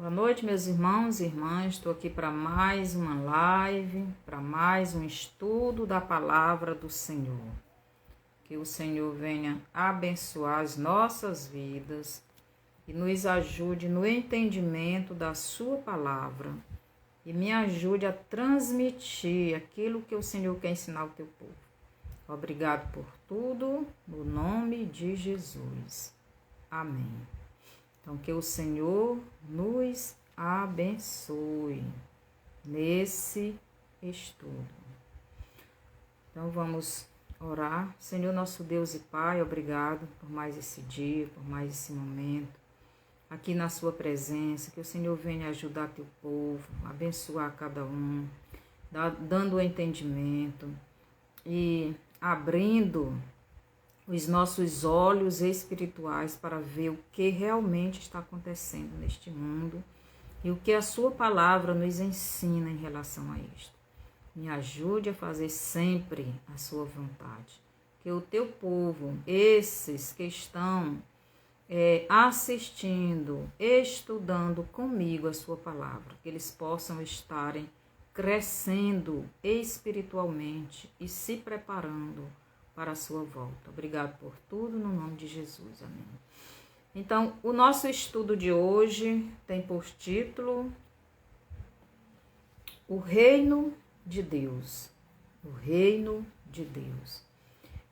Boa noite, meus irmãos e irmãs. Estou aqui para mais uma live, para mais um estudo da palavra do Senhor. Que o Senhor venha abençoar as nossas vidas e nos ajude no entendimento da sua palavra e me ajude a transmitir aquilo que o Senhor quer ensinar ao teu povo. Obrigado por tudo, no nome de Jesus. Amém. Então, que o Senhor nos abençoe nesse estudo. Então, vamos orar. Senhor, nosso Deus e Pai, obrigado por mais esse dia, por mais esse momento, aqui na sua presença. Que o Senhor venha ajudar teu povo, abençoar cada um, dando o entendimento e abrindo os nossos olhos espirituais para ver o que realmente está acontecendo neste mundo e o que a sua palavra nos ensina em relação a isto. Me ajude a fazer sempre a sua vontade. Que o teu povo, esses que estão assistindo, estudando comigo a sua palavra, que eles possam estarem crescendo espiritualmente e se preparando para a sua volta. Obrigado por tudo, no nome de Jesus. Amém. Então, o nosso estudo de hoje tem por título O Reino de Deus. O Reino de Deus.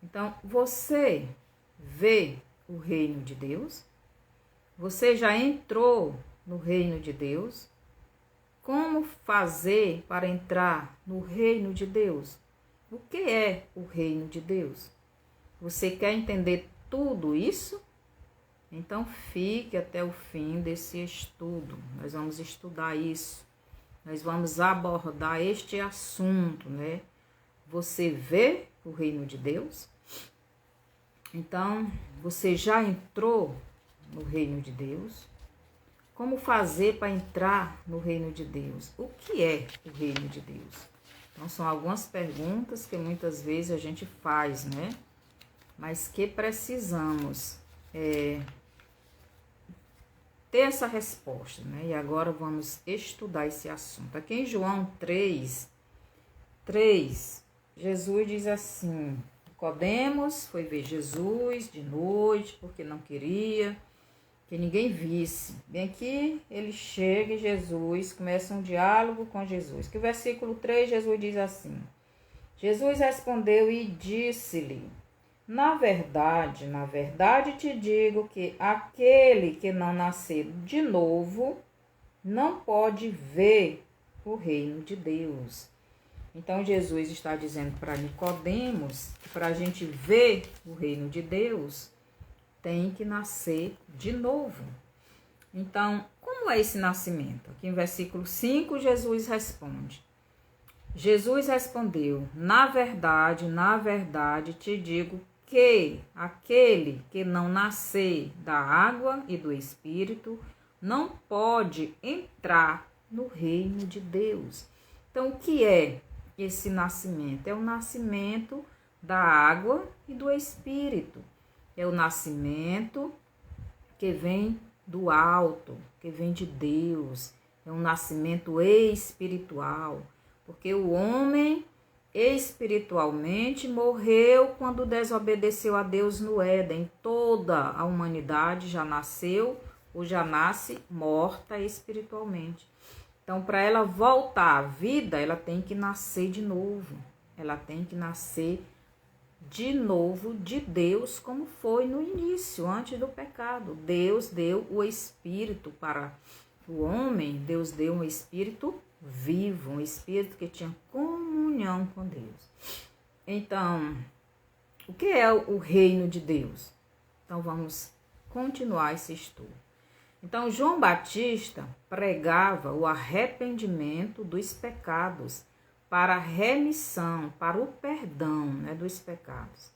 Então, você vê o reino de Deus? Você já entrou no reino de Deus? Como fazer para entrar no reino de Deus? O que é o reino de Deus? Você quer entender tudo isso? Então fique até o fim desse estudo. Nós vamos estudar isso. Nós vamos abordar este assunto, né? Você vê o reino de Deus? Então, você já entrou no reino de Deus? Como fazer para entrar no reino de Deus? O que é o reino de Deus? Então, são algumas perguntas que muitas vezes a gente faz, né? Mas que precisamos ter essa resposta, né? E agora vamos estudar esse assunto. Aqui em João 3, Jesus diz assim: Nicodemos foi ver Jesus de noite, porque não queria que ninguém visse. Bem aqui, ele chega e Jesus começa um diálogo com Jesus. Que o versículo 3, Jesus diz assim: Jesus respondeu e disse-lhe: na verdade te digo que aquele que não nascer de novo não pode ver o reino de Deus. Então Jesus está dizendo para Nicodemos que para a gente ver o reino de Deus tem que nascer de novo. Então, como é esse nascimento? Aqui em versículo 5, Jesus responde. Jesus respondeu: na verdade te digo que aquele que não nascer da água e do Espírito não pode entrar no reino de Deus. Então, o que é esse nascimento? É o nascimento da água e do Espírito. É o nascimento que vem do alto, que vem de Deus. É um nascimento espiritual, porque o homem espiritualmente morreu quando desobedeceu a Deus no Éden. Toda a humanidade já nasceu ou já nasce morta espiritualmente. Então, para ela voltar à vida, ela tem que nascer de novo. Ela tem que nascer de novo de Deus, como foi no início, antes do pecado. Deus deu o Espírito para o homem, Deus deu um Espírito vivo, um Espírito que tinha comunhão com Deus. Então, o que é o reino de Deus? Então, vamos continuar esse estudo. Então, João Batista pregava o arrependimento dos pecados para a remissão, para o perdão, né, dos pecados.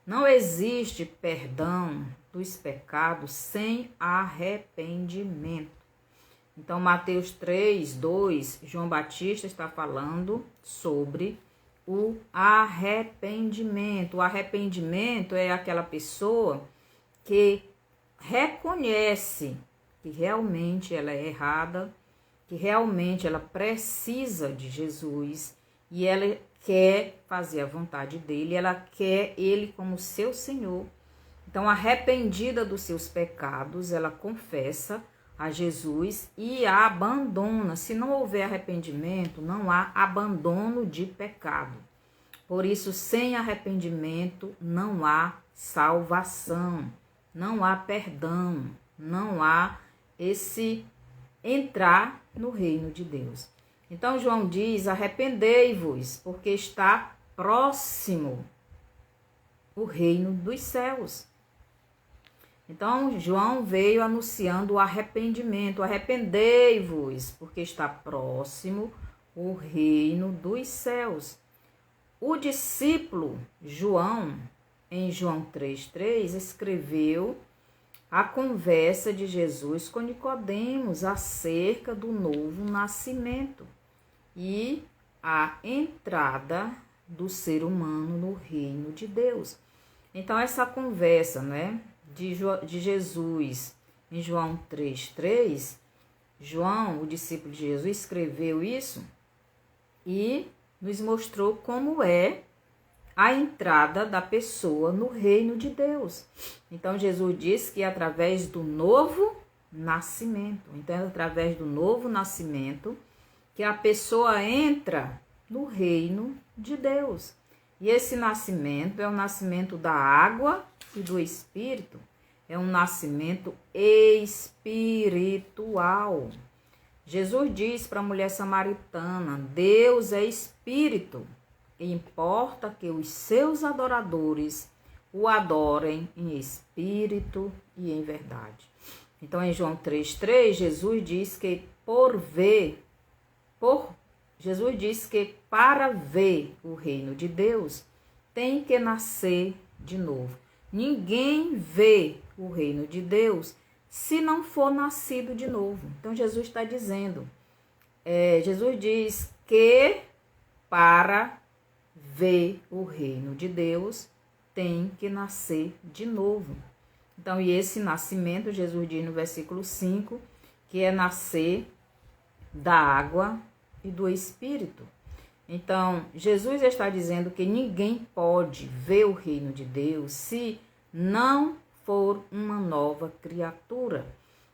Não existe perdão dos pecados sem arrependimento. Então, Mateus 3, 2, João Batista está falando sobre o arrependimento. O arrependimento é aquela pessoa que reconhece que realmente ela é errada, que realmente ela precisa de Jesus e ela quer fazer a vontade dele, ela quer ele como seu Senhor. Então, arrependida dos seus pecados, ela confessa a Jesus e a abandona. Se não houver arrependimento, não há abandono de pecado. Por isso, sem arrependimento, não há salvação, não há perdão, não há esse entrar no reino de Deus. Então, João diz: arrependei-vos, porque está próximo o reino dos céus. Então, João veio anunciando o arrependimento. Arrependei-vos, porque está próximo o reino dos céus. O discípulo João, em João 3,3, escreveu a conversa de Jesus com Nicodemos acerca do novo nascimento e a entrada do ser humano no reino de Deus. Então, essa conversa, de Jesus em João 3,3, João, o discípulo de Jesus, escreveu isso e nos mostrou como é a entrada da pessoa no reino de Deus. Então, Jesus diz que é através do novo nascimento. Então, é através do novo nascimento que a pessoa entra no reino de Deus. E esse nascimento é o nascimento da água e do Espírito. É um nascimento espiritual. Jesus diz para a mulher samaritana: Deus é Espírito. E importa que os seus adoradores o adorem em espírito e em verdade. Então, em João 3,3, Jesus diz que Jesus diz que para ver o reino de Deus tem que nascer de novo. Ninguém vê o reino de Deus se não for nascido de novo. Então, Jesus está dizendo, Jesus diz que para ver o reino de Deus tem que nascer de novo. Então, e esse nascimento, Jesus diz no versículo 5, que é nascer da água e do Espírito. Então, Jesus está dizendo que ninguém pode ver o reino de Deus se não for uma nova criatura.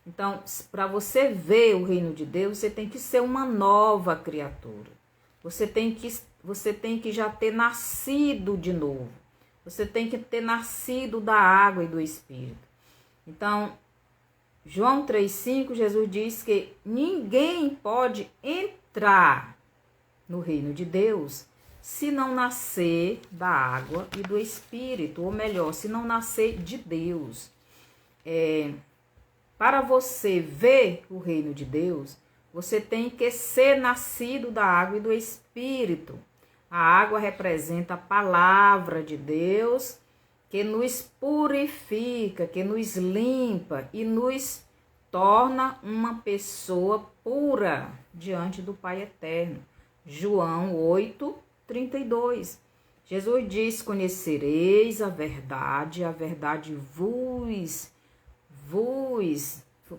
Então, para você ver o reino de Deus, você tem que ser uma nova criatura. Você tem que já ter nascido de novo. Você tem que ter nascido da água e do Espírito. Então, João 3,5, Jesus diz que ninguém pode entrar no reino de Deus se não nascer da água e do Espírito, ou melhor, se não nascer de Deus. Para você ver o reino de Deus, você tem que ser nascido da água e do Espírito. A água representa a palavra de Deus, que nos purifica, que nos limpa e nos torna uma pessoa pura diante do Pai Eterno. João 8:32. Jesus diz: conhecereis a verdade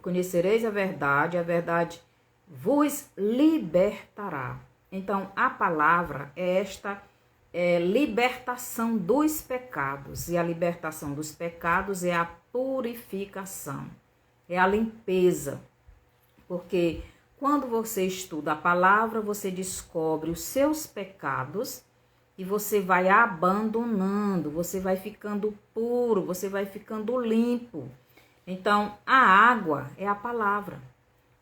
conhecereis a verdade vos libertará. Então, a palavra é esta libertação dos pecados, e a libertação dos pecados é a purificação, é a limpeza, porque quando você estuda a palavra, você descobre os seus pecados e você vai abandonando, você vai ficando puro, você vai ficando limpo. Então, a água é a palavra.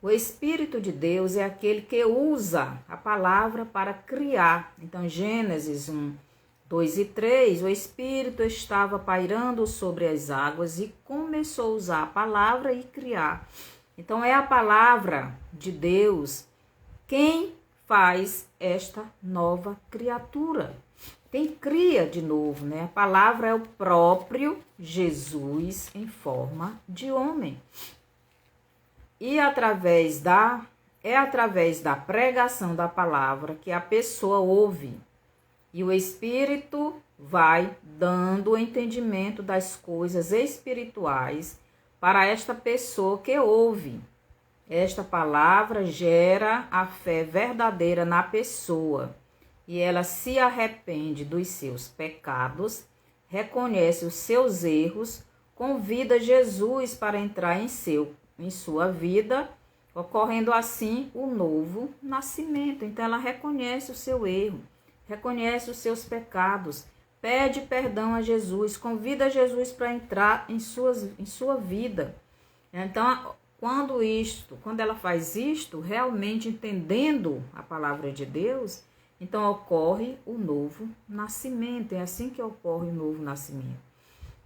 O Espírito de Deus é aquele que usa a palavra para criar. Então, Gênesis 1:2 e 3, o Espírito estava pairando sobre as águas e começou a usar a palavra e criar. Então, é a palavra de Deus quem faz esta nova criatura. Quem cria de novo, A palavra é o próprio Jesus em forma de homem. E através da pregação da palavra que a pessoa ouve. E o Espírito vai dando o entendimento das coisas espirituais para esta pessoa que ouve. Esta palavra gera a fé verdadeira na pessoa e ela se arrepende dos seus pecados, reconhece os seus erros, convida Jesus para entrar em sua vida, ocorrendo assim o novo nascimento. Então ela reconhece o seu erro, reconhece os seus pecados, pede perdão a Jesus, convida Jesus para entrar em sua vida. Então, quando ela faz isto, realmente entendendo a palavra de Deus, então ocorre o novo nascimento. É assim que ocorre o novo nascimento.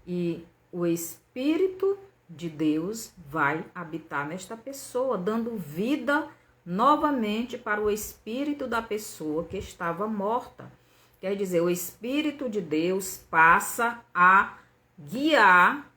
E o Espírito de Deus vai habitar nesta pessoa, dando vida novamente para o espírito da pessoa que estava morta. Quer dizer, o Espírito de Deus passa a guiar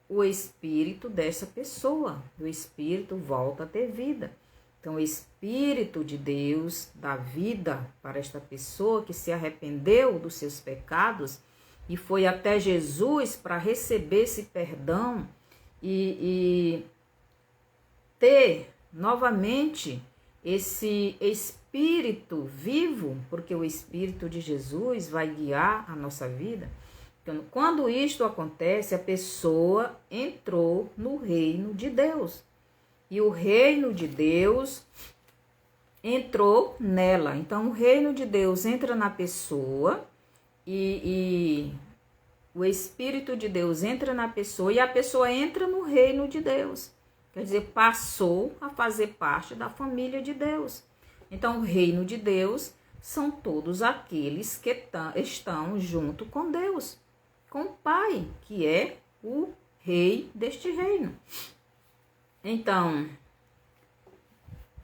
o espírito dessa pessoa. O espírito volta a ter vida. Então, o Espírito de Deus dá vida para esta pessoa que se arrependeu dos seus pecados e foi até Jesus para receber esse perdão e ter novamente esse Espírito vivo, porque o Espírito de Jesus vai guiar a nossa vida. Então, quando isto acontece, a pessoa entrou no reino de Deus. E o reino de Deus entrou nela. Então, o reino de Deus entra na pessoa e o Espírito de Deus entra na pessoa e a pessoa entra no reino de Deus. Quer dizer, passou a fazer parte da família de Deus. Então, o reino de Deus são todos aqueles que estão junto com Deus, com o Pai, que é o rei deste reino. Então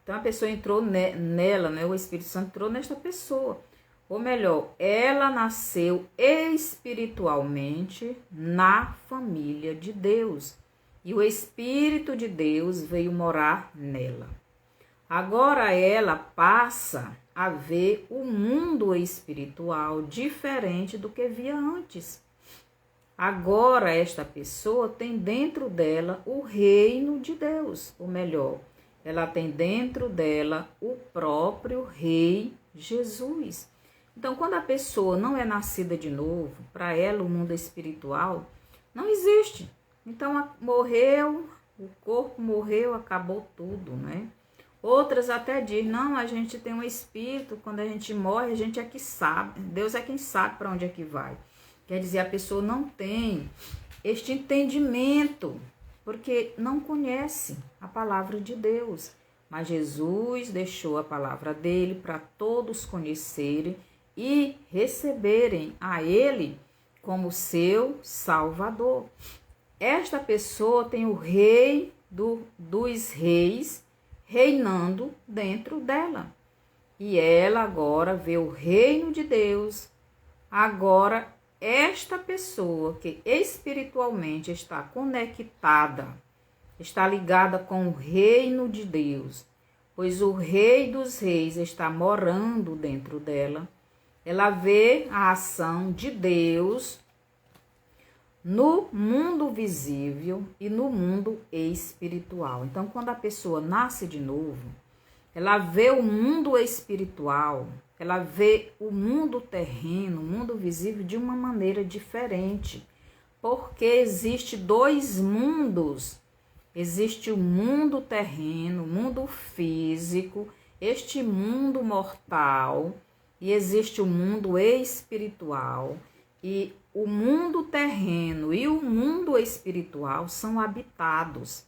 a pessoa entrou nela, né? O Espírito Santo entrou nesta pessoa. Ou melhor, ela nasceu espiritualmente na família de Deus. E o Espírito de Deus veio morar nela. Agora ela passa a ver o mundo espiritual diferente do que via antes. Agora esta pessoa tem dentro dela o reino de Deus, ou melhor, ela tem dentro dela o próprio Rei Jesus. Então, quando a pessoa não é nascida de novo, para ela o mundo espiritual não existe. Então, morreu, o corpo morreu, acabou tudo, né? Outras até dizem, não, a gente tem um espírito, quando a gente morre, a gente é que sabe, Deus é quem sabe para onde é que vai. Quer dizer, a pessoa não tem este entendimento, porque não conhece a palavra de Deus. Mas Jesus deixou a palavra dele para todos conhecerem e receberem a ele como seu Salvador. Esta pessoa tem o Rei dos Reis reinando dentro dela. E ela agora vê o reino de Deus. Agora, esta pessoa que espiritualmente está conectada, está ligada com o reino de Deus, pois o Rei dos Reis está morando dentro dela. Ela vê a ação de Deus no mundo visível e no mundo espiritual. Então, quando a pessoa nasce de novo, ela vê o mundo espiritual, ela vê o mundo terreno, o mundo visível de uma maneira diferente. Porque existe dois mundos. Existe o mundo terreno, o mundo físico, este mundo mortal, e existe o mundo espiritual. E o mundo terreno e o mundo espiritual são habitados.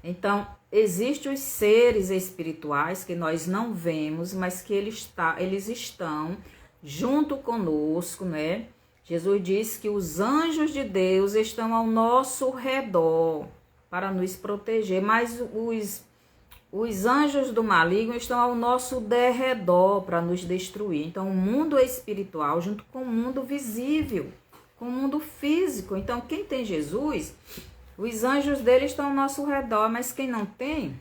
Então, existem os seres espirituais que nós não vemos, mas que eles estão junto conosco, né? Jesus disse que os anjos de Deus estão ao nosso redor para nos proteger, mas os anjos do maligno estão ao nosso derredor para nos destruir. Então, o mundo espiritual junto com o mundo visível, com o mundo físico. Então, quem tem Jesus, os anjos dele estão ao nosso redor, mas quem não tem,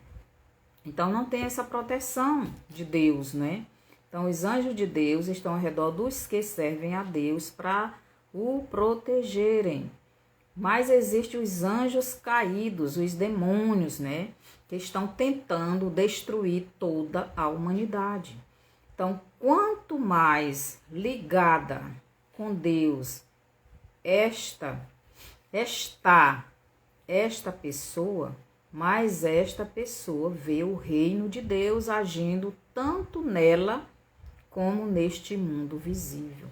então não tem essa proteção de Deus, né? Então, os anjos de Deus estão ao redor dos que servem a Deus para o protegerem. mas existem os anjos caídos, os demônios, né? Que estão tentando destruir toda a humanidade. Então, quanto mais ligada com Deus esta pessoa, mais esta pessoa vê o reino de Deus agindo tanto nela como neste mundo visível.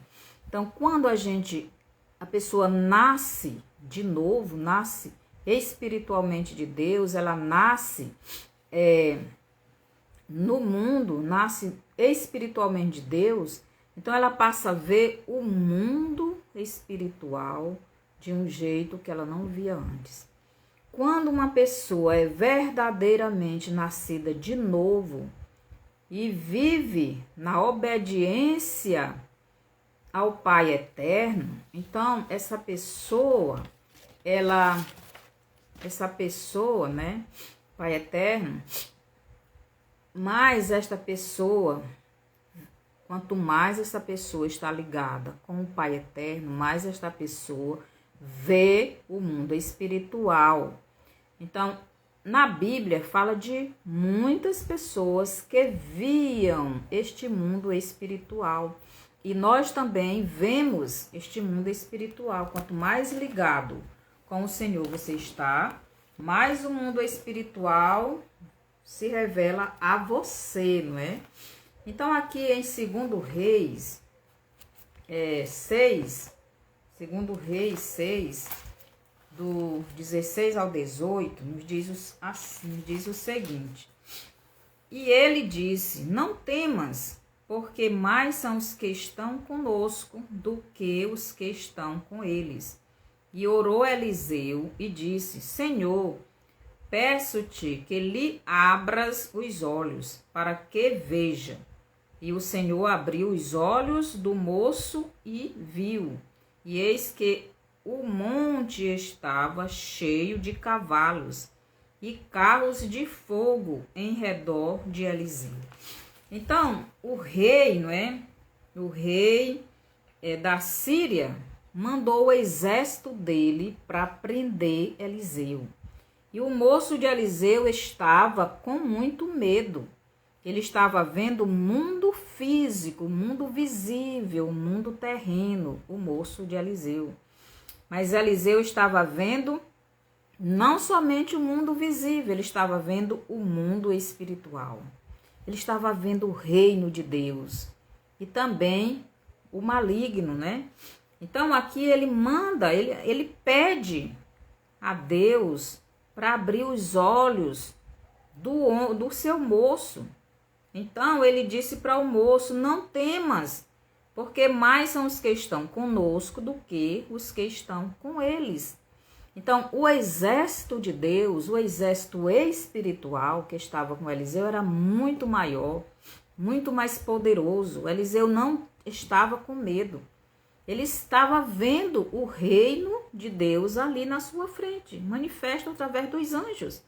Então, quando a pessoa nasce de novo, nasce espiritualmente de Deus, ela nasce no mundo, nasce espiritualmente de Deus, então ela passa a ver o mundo espiritual de um jeito que ela não via antes. Quando uma pessoa é verdadeiramente nascida de novo e vive na obediência ao Pai Eterno, então essa pessoa, né, Pai Eterno, mais esta pessoa, quanto mais essa pessoa está ligada com o Pai Eterno, mais esta pessoa vê o mundo espiritual. Então, na Bíblia fala de muitas pessoas que viam este mundo espiritual. E nós também vemos este mundo espiritual. Quanto mais ligado com o Senhor você está, mais o mundo espiritual se revela a você, não é? Então, aqui em 2 Reis 6, 2 Reis 6, do 16 ao 18, nos diz o seguinte: E ele disse, não temas, porque mais são os que estão conosco do que os que estão com eles. E orou Eliseu e disse, Senhor, peço-te que lhe abras os olhos, para que veja. E o Senhor abriu os olhos do moço e viu. E eis que o monte estava cheio de cavalos e carros de fogo em redor de Eliseu. Então, o rei, não é? O rei da Síria mandou o exército dele para prender Eliseu. E o moço de Eliseu estava com muito medo. Ele estava vendo o mundo físico, o mundo visível, o mundo terreno, o moço de Eliseu. Mas Eliseu estava vendo não somente o mundo visível, ele estava vendo o mundo espiritual. Ele estava vendo o reino de Deus e também o maligno, né? Então aqui ele manda, ele pede a Deus para abrir os olhos do seu moço. Então ele disse para o moço, não temas, porque mais são os que estão conosco do que os que estão com eles. Então o exército de Deus, o exército espiritual que estava com Eliseu era muito maior, muito mais poderoso. Eliseu não estava com medo. Ele estava vendo o reino de Deus ali na sua frente, manifesto através dos anjos.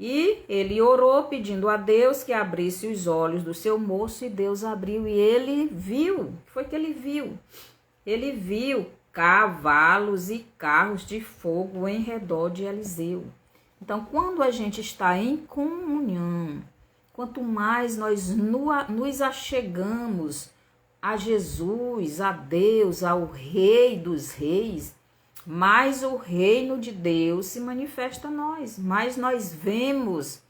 E ele orou pedindo a Deus que abrisse os olhos do seu moço, e Deus abriu e ele viu. O que foi que ele viu? Ele viu cavalos e carros de fogo em redor de Eliseu. Então, quando a gente está em comunhão, quanto mais nós nos achegamos a Jesus, a Deus, ao Rei dos Reis, mais o reino de Deus se manifesta a nós, mais nós vemos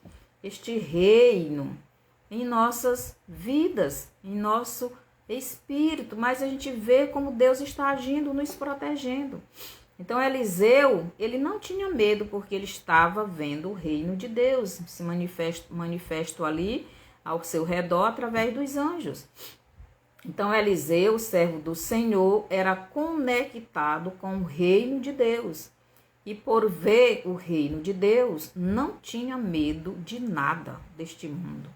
este reino em nossas vidas, em nosso espírito, mais a gente vê como Deus está agindo, nos protegendo. Então Eliseu, ele não tinha medo, porque ele estava vendo o reino de Deus se manifesto ali ao seu redor através dos anjos. Então Eliseu, servo do Senhor, era conectado com o reino de Deus. E por ver o reino de Deus, não tinha medo de nada deste mundo.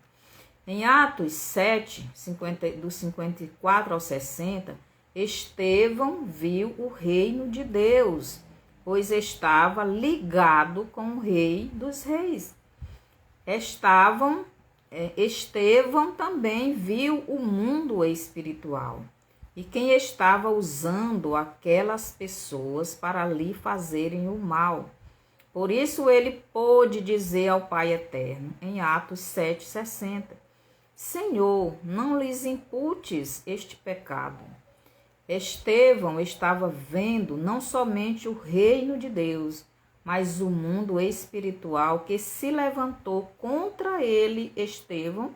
Em Atos 7, do 54 ao 60, Estevão viu o reino de Deus, pois estava ligado com o Rei dos Reis. Estevão também viu o mundo espiritual. e quem estava usando aquelas pessoas para lhe fazerem o mal. Por isso ele pôde dizer ao Pai Eterno, em Atos 7,60, Senhor, não lhes imputes este pecado. Estevão estava vendo não somente o reino de Deus, mas o mundo espiritual que se levantou contra ele, Estevão,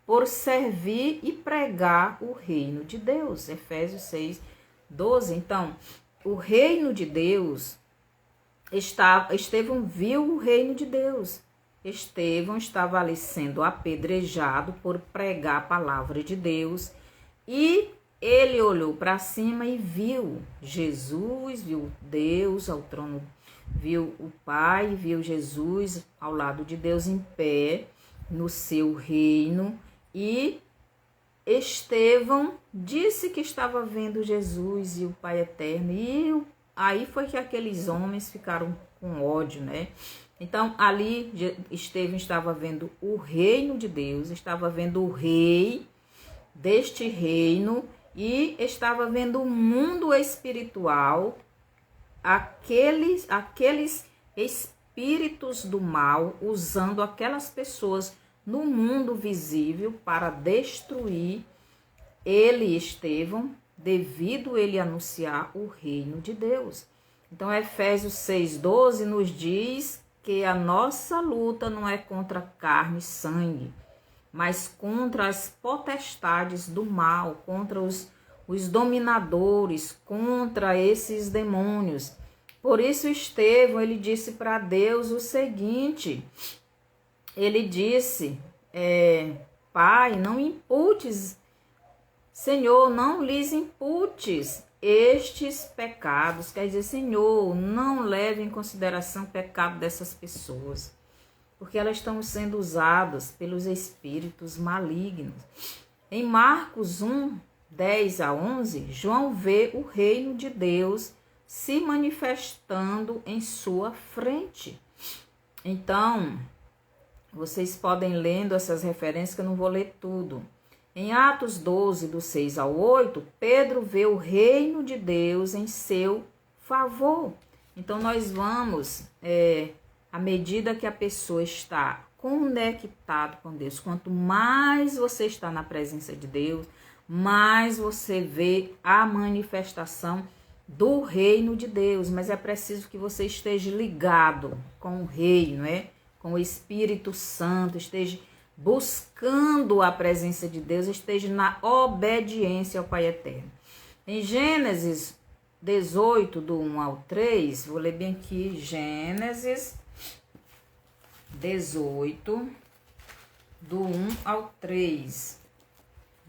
por servir e pregar o reino de Deus. Efésios 6:12. Então, o reino de Deus, Estevão viu o reino de Deus. Estevão estava ali sendo apedrejado por pregar a palavra de Deus e ele olhou para cima e viu Jesus, viu Deus ao trono, viu o Pai, viu Jesus ao lado de Deus em pé no seu reino e Estevão disse que estava vendo Jesus e o Pai Eterno e aí foi que aqueles homens ficaram com ódio, né? Então, ali, Estevão estava vendo o reino de Deus, estava vendo o rei deste reino e estava vendo o mundo espiritual, aqueles espíritos do mal usando aquelas pessoas no mundo visível para destruir ele, Estevão, devido ele anunciar o reino de Deus. Então, Efésios 6:12 nos diz que a nossa luta não é contra carne e sangue, mas contra as potestades do mal, contra os dominadores, contra esses demônios. Por isso, Estevão, ele disse para Deus o seguinte, ele disse, Pai, não imputes, Senhor, não lhes imputes estes pecados, quer dizer, Senhor, não leve em consideração o pecado dessas pessoas, porque elas estão sendo usadas pelos espíritos malignos. Em Marcos 1:10-11, João vê o reino de Deus se manifestando em sua frente. Então, vocês podem lendo essas referências, que eu não vou ler tudo. Em Atos 12, do 6-8, Pedro vê o reino de Deus em seu favor. Então, nós vamos, à medida que a pessoa está conectada com Deus, quanto mais você está na presença de Deus, mais você vê a manifestação do reino de Deus. Mas é preciso que você esteja ligado com o reino, com o Espírito Santo, esteja buscando a presença de Deus, esteja na obediência ao Pai Eterno. Em Gênesis 18, do 1-3, vou ler bem aqui, Gênesis 18, do 1-3,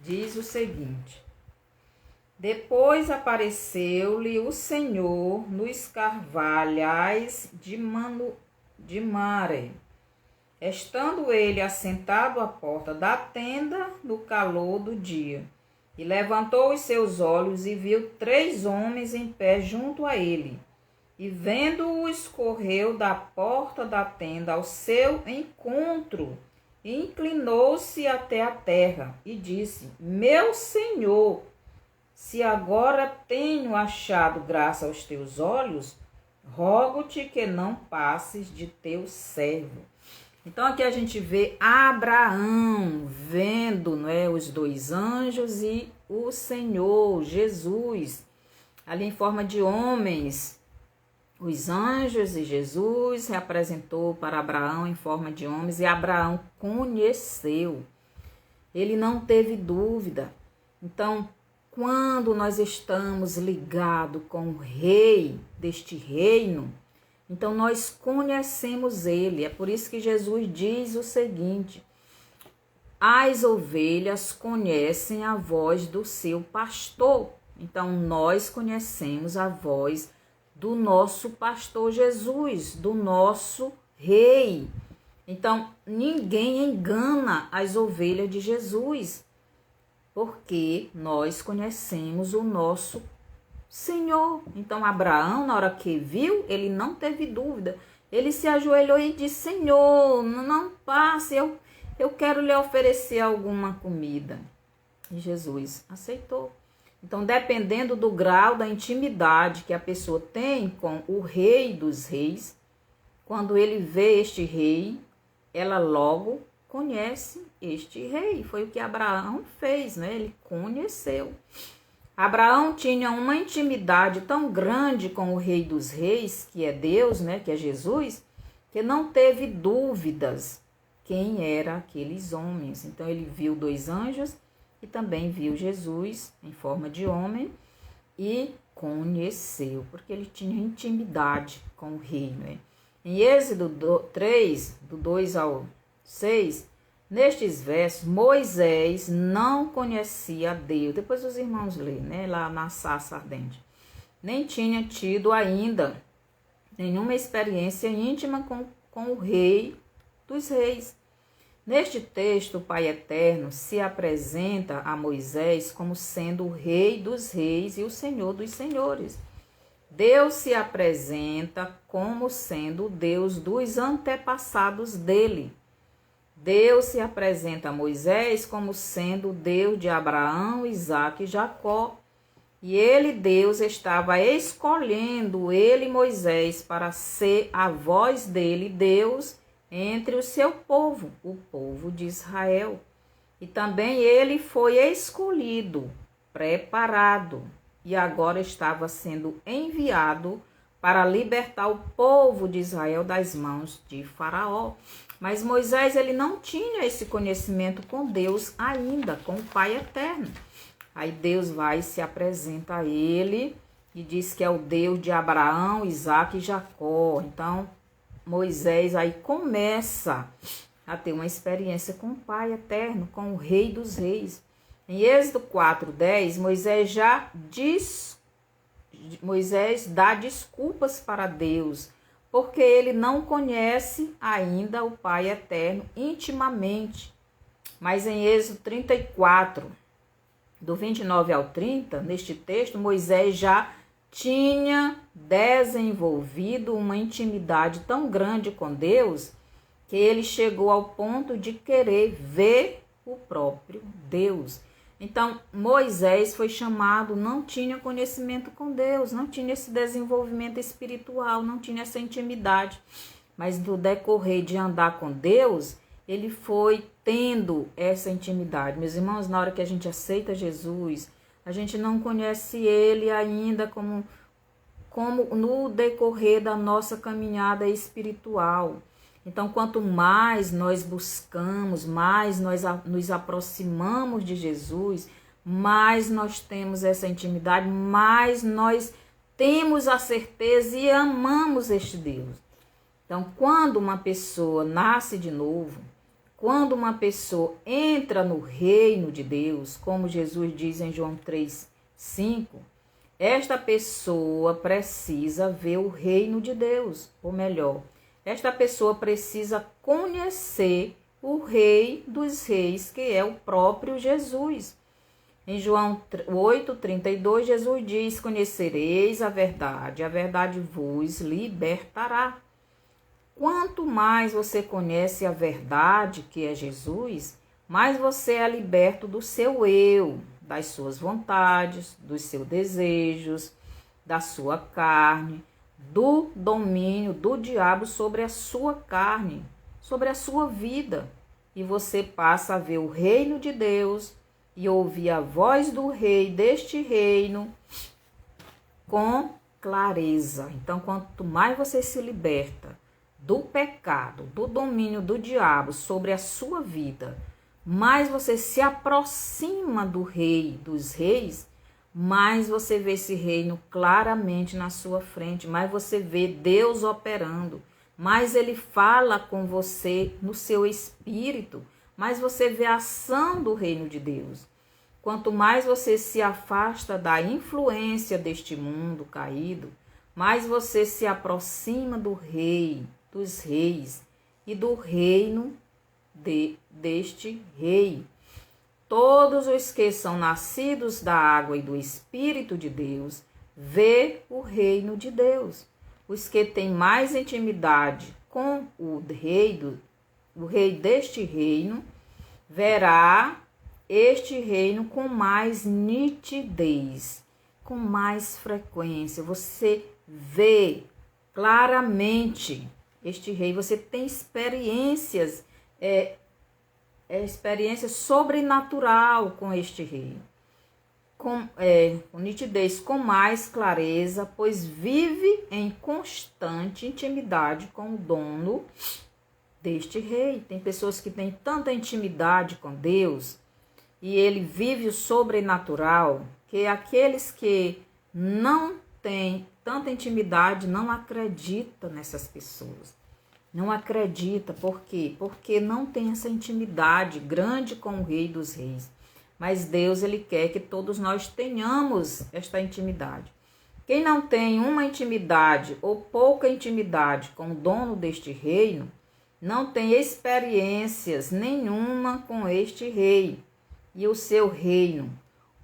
diz o seguinte, depois apareceu-lhe o Senhor nos carvalhais de Mamre, estando ele assentado à porta da tenda no calor do dia. E levantou os seus olhos e viu 3 homens em pé junto a ele. E vendo-os, correu da porta da tenda ao seu encontro, e inclinou-se até a terra, e disse, meu Senhor, se agora tenho achado graça aos teus olhos, rogo-te que não passes de teu servo. Então, aqui a gente vê Abraão vendo, os 2 anjos e o Senhor, Jesus, ali em forma de homens. Os anjos e Jesus representou para Abraão em forma de homens e Abraão conheceu. Ele não teve dúvida. Então, quando nós estamos ligados com o rei deste reino, então nós conhecemos ele. É por isso que Jesus diz o seguinte, as ovelhas conhecem a voz do seu pastor. Então nós conhecemos a voz do nosso pastor Jesus, do nosso rei. Então ninguém engana as ovelhas de Jesus, porque nós conhecemos o nosso Senhor. Então Abraão, na hora que viu, ele não teve dúvida. Ele se ajoelhou e disse, Senhor, não passe, eu quero lhe oferecer alguma comida. E Jesus aceitou. Então, dependendo do grau da intimidade que a pessoa tem com o Rei dos Reis, quando ele vê este rei, ela logo conhece este rei. Foi o que Abraão fez, né? Ele conheceu. Abraão tinha uma intimidade tão grande com o Rei dos Reis, que é Deus, né? Que é Jesus, que não teve dúvidas quem eram aqueles homens. Então, ele viu 2 anjos e também viu Jesus em forma de homem e conheceu, porque ele tinha intimidade com o rei, né? Em Êxodo 3, do 2 ao 6, nestes versos, Moisés não conhecia Deus. Depois os irmãos lêem, né? Lá na sarça ardente. Nem tinha tido ainda nenhuma experiência íntima com o Rei dos Reis. Neste texto, o Pai Eterno se apresenta a Moisés como sendo o Rei dos Reis e o Senhor dos Senhores. Deus se apresenta como sendo o Deus dos antepassados dele. Deus se apresenta a Moisés como sendo o Deus de Abraão, Isaque e Jacó. E ele, Deus, estava escolhendo ele, Moisés, para ser a voz dele, Deus, entre o seu povo, o povo de Israel. E também ele foi escolhido, preparado, e agora estava sendo enviado para libertar o povo de Israel das mãos de Faraó. Mas Moisés, ele não tinha esse conhecimento com Deus ainda, com o Pai Eterno. Aí Deus vai e se apresenta a ele e diz que é o Deus de Abraão, Isaque e Jacó. Então, Moisés aí começa a ter uma experiência com o Pai Eterno, com o Rei dos Reis. Em Êxodo 4:10, Moisés dá desculpas para Deus, porque ele não conhece ainda o Pai Eterno intimamente. Mas em Êxodo 34, do 29 ao 30, neste texto, Moisés já tinha desenvolvido uma intimidade tão grande com Deus que ele chegou ao ponto de querer ver o próprio Deus. Então, Moisés foi chamado, não tinha conhecimento com Deus, não tinha esse desenvolvimento espiritual, não tinha essa intimidade. Mas no decorrer de andar com Deus, ele foi tendo essa intimidade. Meus irmãos, na hora que a gente aceita Jesus, a gente não conhece ele ainda como no decorrer da nossa caminhada espiritual. Então, quanto mais nós buscamos, mais nós nos aproximamos de Jesus, mais nós temos essa intimidade, mais nós temos a certeza e amamos este Deus. Então, quando uma pessoa nasce de novo, quando uma pessoa entra no reino de Deus, como Jesus diz em João 3:5, esta pessoa precisa ver o reino de Deus, ou melhor, esta pessoa precisa conhecer o Rei dos Reis, que é o próprio Jesus. Em João 8:32, Jesus diz: conhecereis a verdade vos libertará. Quanto mais você conhece a verdade, que é Jesus, mais você é liberto do seu eu, das suas vontades, dos seus desejos, da sua carne, do domínio do diabo sobre a sua carne, sobre a sua vida. E você passa a ver o reino de Deus e ouvir a voz do rei deste reino com clareza. Então, quanto mais você se liberta do pecado, do domínio do diabo sobre a sua vida, mais você se aproxima do Rei dos Reis, mais você vê esse reino claramente na sua frente, mais você vê Deus operando, mais ele fala com você no seu espírito, mais você vê a ação do reino de Deus. Quanto mais você se afasta da influência deste mundo caído, mais você se aproxima do Rei dos Reis e do reino deste Rei. Todos os que são nascidos da água e do Espírito de Deus vê o reino de Deus. Os que têm mais intimidade com o rei deste reino verá este reino com mais nitidez, com mais frequência. Você vê claramente este rei, você tem experiências, experiência sobrenatural com este rei. Com nitidez, com mais clareza, pois vive em constante intimidade com o dono deste rei. Tem pessoas que têm tanta intimidade com Deus e ele vive o sobrenatural, que aqueles que não têm tanta intimidade não acreditam nessas pessoas. Não acredita, por quê? Porque não tem essa intimidade grande com o Rei dos Reis. Mas Deus, ele quer que todos nós tenhamos esta intimidade. Quem não tem uma intimidade ou pouca intimidade com o dono deste reino, não tem experiências nenhuma com este rei e o seu reino,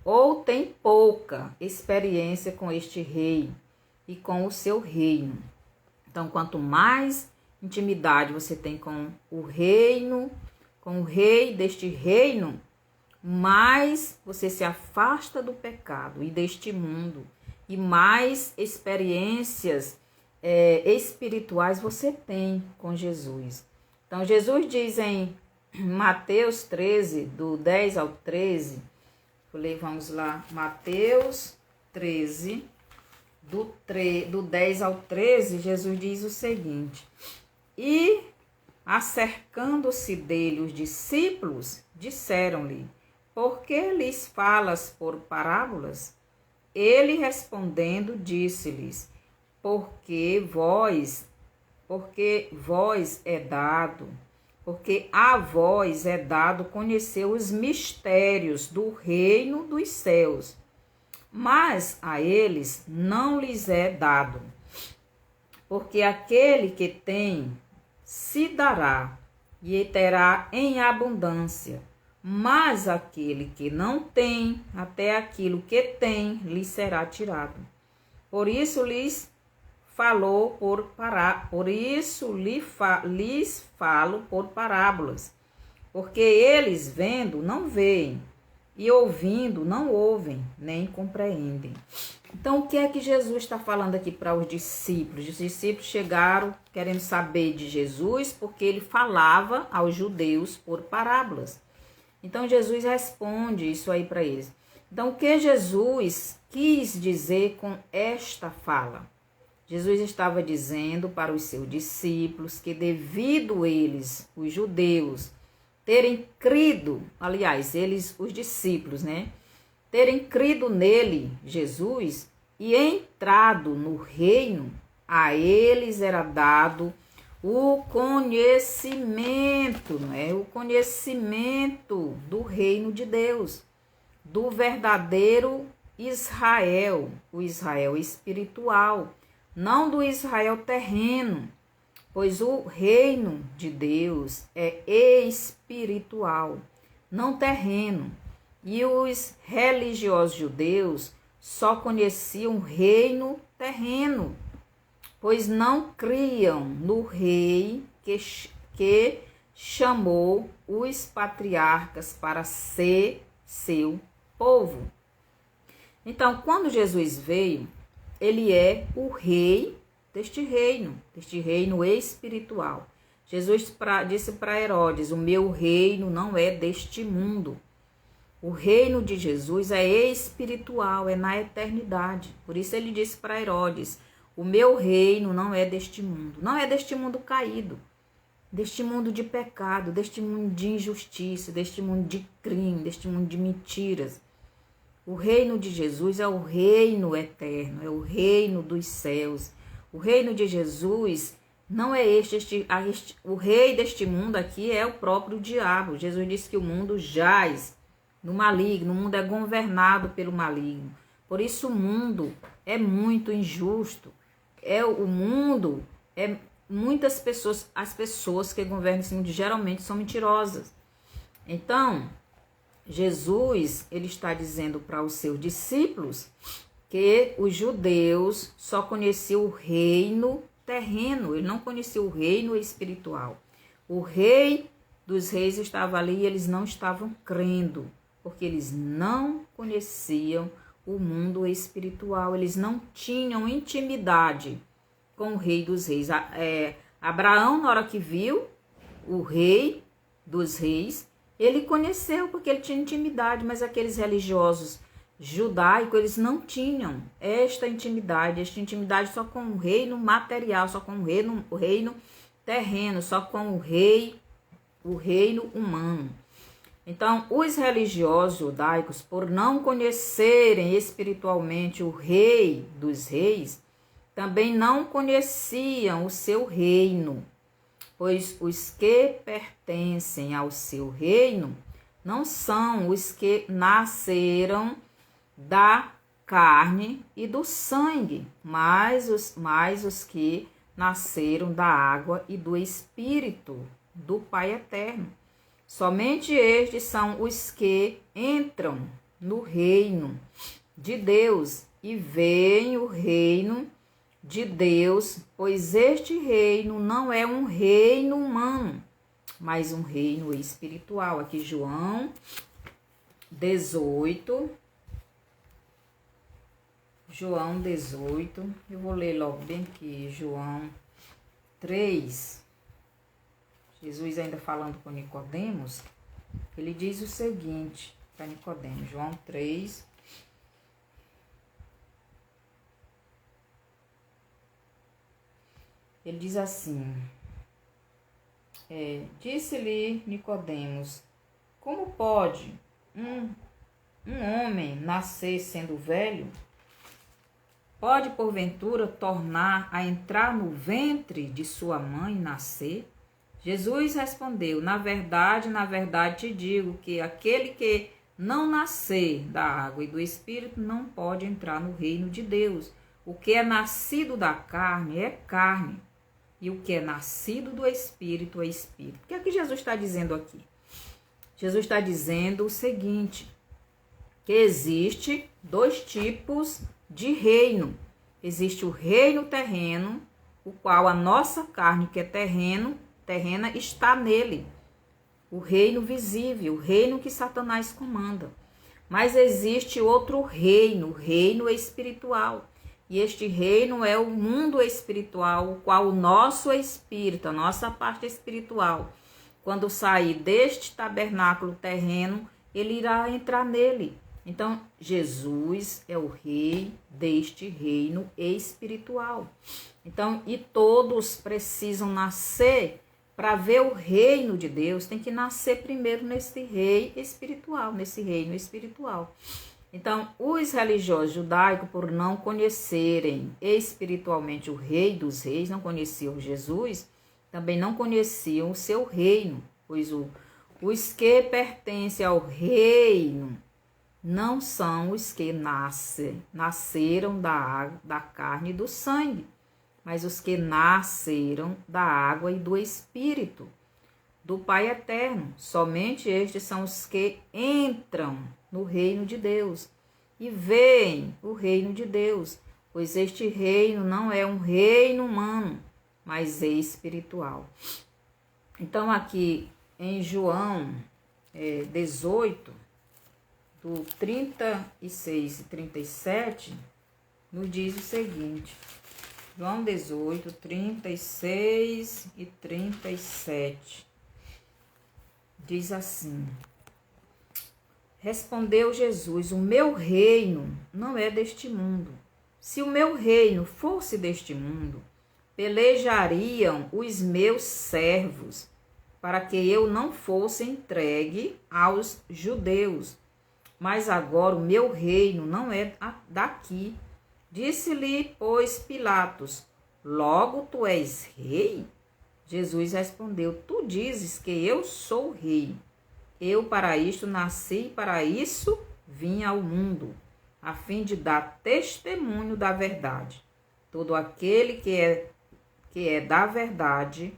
ou tem pouca experiência com este rei e com o seu reino. Então, quanto mais intimidade você tem com o reino, com o rei deste reino, mais você se afasta do pecado e deste mundo, e mais experiências espirituais você tem com Jesus. Então, Jesus diz em Mateus 13, do 10 ao 13, vamos lá, Mateus 13, do 10 ao 13, Jesus diz o seguinte: e acercando-se dele os discípulos, disseram-lhe: por que lhes falas por parábolas? Ele respondendo disse-lhes: porque a vós é dado conhecer os mistérios do reino dos céus, mas a eles não lhes é dado. Porque aquele que tem se dará e terá em abundância, mas aquele que não tem, até aquilo que tem lhe será tirado. Por isso lhes falo por parábolas, porque eles vendo não veem, e ouvindo não ouvem, nem compreendem. Então, o que é que Jesus está falando aqui para os discípulos? Os discípulos chegaram querendo saber de Jesus, porque ele falava aos judeus por parábolas. Então, Jesus responde isso aí para eles. Então, o que Jesus quis dizer com esta fala? Jesus estava dizendo para os seus discípulos que devido eles, os judeus, terem crido, aliás, eles, os discípulos, terem crido nele, Jesus, e entrado no reino, a eles era dado o conhecimento, o conhecimento do reino de Deus, do verdadeiro Israel, o Israel espiritual, não do Israel terreno, pois o reino de Deus é espiritual, não terreno. E os religiosos judeus só conheciam o reino terreno, pois não criam no rei que chamou os patriarcas para ser seu povo. Então, quando Jesus veio, ele é o rei deste reino espiritual. Jesus disse para Herodes: o meu reino não é deste mundo. O reino de Jesus é espiritual, é na eternidade. Por isso ele disse para Herodes: o meu reino não é deste mundo. Não é deste mundo caído, deste mundo de pecado, deste mundo de injustiça, deste mundo de crime, deste mundo de mentiras. O reino de Jesus é o reino eterno, é o reino dos céus. O reino de Jesus não é o rei deste mundo aqui é o próprio diabo. Jesus disse que o mundo jaz no maligno, o mundo é governado pelo maligno. Por isso o mundo é muito injusto. Muitas pessoas, as pessoas que governam esse mundo geralmente são mentirosas. Então, Jesus, ele está dizendo para os seus discípulos que os judeus só conheciam o reino terreno, ele não conhecia o reino espiritual. O rei dos reis estava ali e eles não estavam crendo, porque eles não conheciam o mundo espiritual, eles não tinham intimidade com o Rei dos Reis. Abraão, na hora que viu o Rei dos Reis, ele conheceu porque ele tinha intimidade, mas aqueles religiosos judaicos, eles não tinham esta intimidade só com o reino material, só com o reino terreno, só com o reino humano. Então, os religiosos judaicos, por não conhecerem espiritualmente o Rei dos Reis, também não conheciam o seu reino, pois os que pertencem ao seu reino não são os que nasceram da carne e do sangue, mas os que nasceram da água e do Espírito do Pai Eterno. Somente estes são os que entram no reino de Deus e veem o reino de Deus, pois este reino não é um reino humano, mas um reino espiritual. Aqui João 18, eu vou ler logo bem aqui, João 3, Jesus ainda falando com Nicodemos, ele diz o seguinte para Nicodemos, João 3, ele diz assim, disse-lhe Nicodemos, como pode um homem nascer sendo velho? Pode, porventura, tornar a entrar no ventre de sua mãe e nascer? Jesus respondeu, na verdade te digo que aquele que não nascer da água e do Espírito não pode entrar no reino de Deus. O que é nascido da carne é carne, e o que é nascido do Espírito é Espírito. O que é que Jesus está dizendo aqui? Jesus está dizendo o seguinte, que existe dois tipos de reino. Existe o reino terreno, o qual a nossa carne, que é terrena, está nele. O reino visível, o reino que Satanás comanda. Mas existe outro reino, o reino espiritual. E este reino é o mundo espiritual, o qual o nosso espírito, a nossa parte espiritual, quando sair deste tabernáculo terreno, ele irá entrar nele. Então, Jesus é o rei deste reino espiritual. Então, e todos precisam nascer para ver o reino de Deus, tem que nascer primeiro nesse rei espiritual, nesse reino espiritual. Então, os religiosos judaicos, por não conhecerem espiritualmente o Rei dos Reis, não conheciam Jesus, também não conheciam o seu reino, pois os que pertencem ao reino não são os que nasceram da carne e do sangue, mas os que nasceram da água e do Espírito, do Pai Eterno. Somente estes são os que entram no reino de Deus e veem o reino de Deus, pois este reino não é um reino humano, mas é espiritual. Então aqui em João 18, do 36 e 37, nos diz o seguinte, João 18, 36 e 37, diz assim, respondeu Jesus, o meu reino não é deste mundo. Se o meu reino fosse deste mundo, pelejariam os meus servos, para que eu não fosse entregue aos judeus. Mas agora o meu reino não é daqui. Disse-lhe, pois, Pilatos, logo tu és rei? Jesus respondeu, tu dizes que eu sou rei. Eu para isto nasci e para isso vim ao mundo, a fim de dar testemunho da verdade. Todo aquele que é da verdade,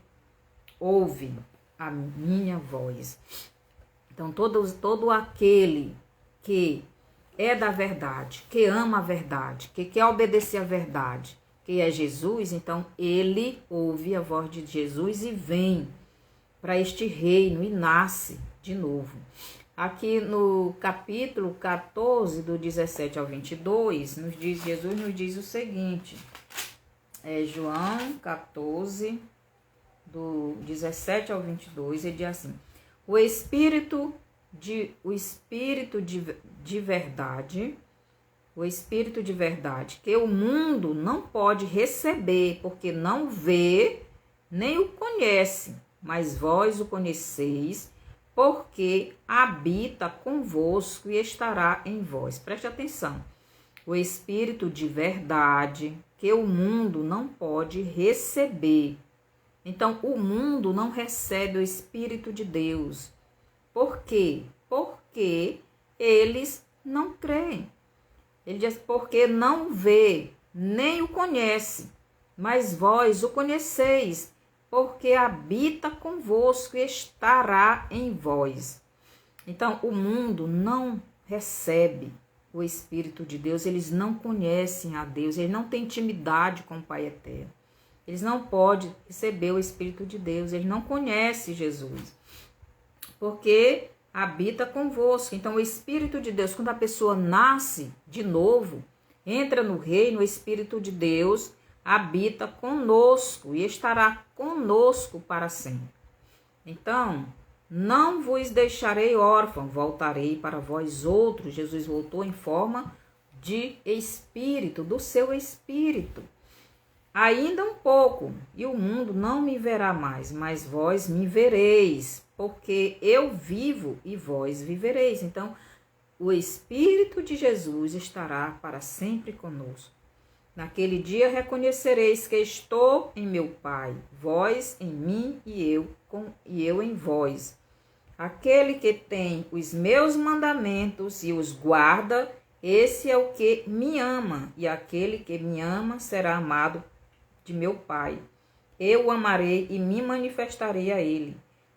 ouve a minha voz. Então, todo aquele que é da verdade, que ama a verdade, que quer obedecer à verdade, que é Jesus, então ele ouve a voz de Jesus e vem para este reino e nasce de novo. Aqui no capítulo 14, do 17 ao 22, Jesus nos diz o seguinte, João 14, do 17 ao 22, ele diz assim, o Espírito de verdade, que o mundo não pode receber, porque não vê, nem o conhece, mas vós o conheceis, porque habita convosco e estará em vós. Preste atenção. O Espírito de verdade, que o mundo não pode receber. Então, o mundo não recebe o Espírito de Deus. Por quê? Porque eles não creem. Ele diz, porque não vê, nem o conhece, mas vós o conheceis, porque habita convosco e estará em vós. Então, o mundo não recebe o Espírito de Deus, eles não conhecem a Deus, eles não têm intimidade com o Pai Eterno. Eles não podem receber o Espírito de Deus, eles não conhecem Jesus, porque habita convosco. Então, o Espírito de Deus, quando a pessoa nasce de novo, entra no reino, o Espírito de Deus habita conosco e estará conosco para sempre. Então, não vos deixarei órfão, voltarei para vós outros. Jesus voltou em forma de Espírito, do seu Espírito. Ainda um pouco, e o mundo não me verá mais, mas vós me vereis, porque eu vivo e vós vivereis. Então, o Espírito de Jesus estará para sempre conosco. Naquele dia reconhecereis que estou em meu Pai, vós em mim e eu em vós. Aquele que tem os meus mandamentos e os guarda, esse é o que me ama, e aquele que me ama será amado de meu Pai. Eu o amarei e me manifestarei a ele.